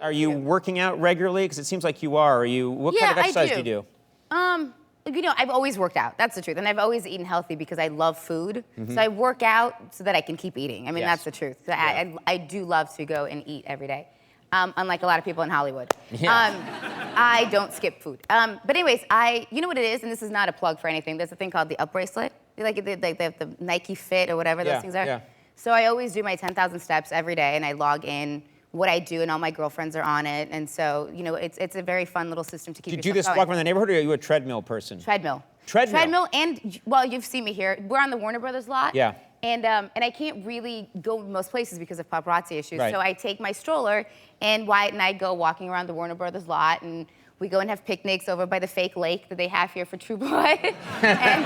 Are you working out regularly? Because it seems like you are. What kind of exercise do you do? You know, I've always worked out. That's the truth. And I've always eaten healthy because I love food. So I work out so that I can keep eating. I mean, that's the truth. So I do love to go and eat every day. Unlike a lot of people in Hollywood. I don't skip food. But anyways, you know what it is, and this is not a plug for anything. There's a thing called the Up bracelet. Like the Nike Fit or whatever those things are. Yeah. So I always do my 10,000 steps every day, and I log in what I do, and all my girlfriends are on it. And so, you know, it's a very fun little system to keep yourself going. Do you do this walk around the neighborhood, or are you a treadmill person? Treadmill. Treadmill, and, well, you've seen me here. We're on the Warner Brothers lot. Yeah. And I can't really go most places because of paparazzi issues. Right. So I take my stroller, and Wyatt and I go walking around the Warner Brothers lot, and we go and have picnics over by the fake lake that they have here for True Blood. And,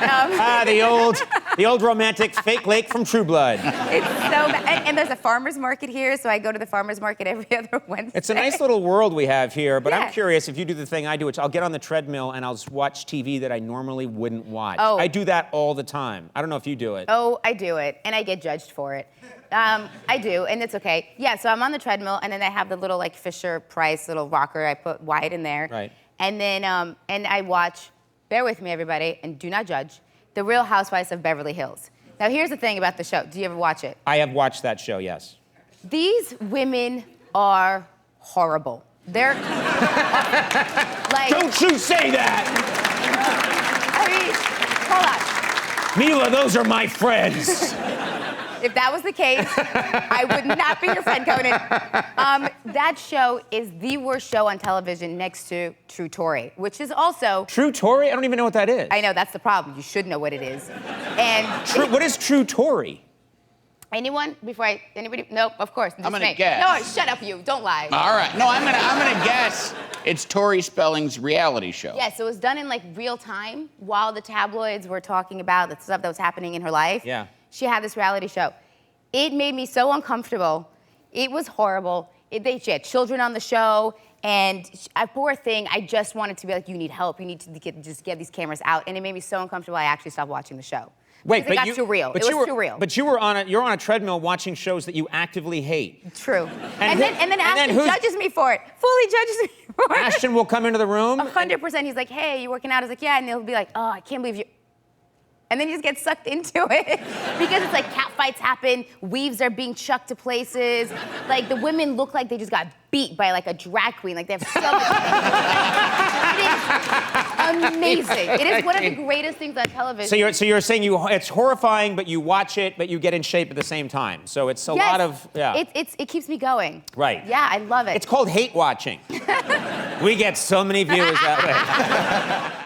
the old romantic fake lake from True Blood. It's so bad. And there's a farmer's market here, so I go to the farmer's market every other Wednesday. It's a nice little world we have here, but I'm curious if you do the thing I do, which I'll get on the treadmill and I'll watch TV that I normally wouldn't watch. Oh. I do that all the time. I don't know if you do it. Oh, I do it, and I get judged for it. I do, and it's okay. Yeah, so I'm on the treadmill, and then I have the little, like, Fisher-Price little rocker. I put Wyatt in there. Right. And then, and I watch, bear with me, everybody, and do not judge, The Real Housewives of Beverly Hills. Now, here's the thing about the show. Do you ever watch it? I have watched that show, yes. These women are horrible. They're, like... Don't you say that! I mean, hold on. Mila, those are my friends. If that was the case, I would not be your friend, Conan. That show is the worst show on television next to True Tory, which is also... True Tory? I don't even know what that is. I know, that's the problem. You should know what it is. And... What is True Tory? Anyone? Anybody? Nope, of course. I'm gonna guess. No, shut up, you. Don't lie. All right. No, I'm gonna guess it's Tori Spelling's reality show. Yes, it was done in, like, real time while the tabloids were talking about the stuff that was happening in her life. Yeah. She had this reality show. It made me so uncomfortable. It was horrible. She had children on the show, and poor thing, I just wanted to be like, you need help. You need to just get these cameras out. And it made me so uncomfortable, I actually stopped watching the show. Wait, but it got too real. It was too real. But you're on a treadmill watching shows that you actively hate. True. And then Ashton judges me for it. Fully judges me for it. Ashton will come into the room? 100%. He's like, hey, you working out? I was like, yeah. And he'll be like, oh, I can't believe you. And then you just get sucked into it because it's like cat fights happen, weaves are being chucked to places. Like the women look like they just got beat by like a drag queen. Like they have so much. It is amazing. It is one of the greatest things on television. So you're saying it's horrifying, but you watch it, but you get in shape at the same time. So it's a lot of It keeps me going. Right. Yeah, I love it. It's called hate watching. We get so many views that way.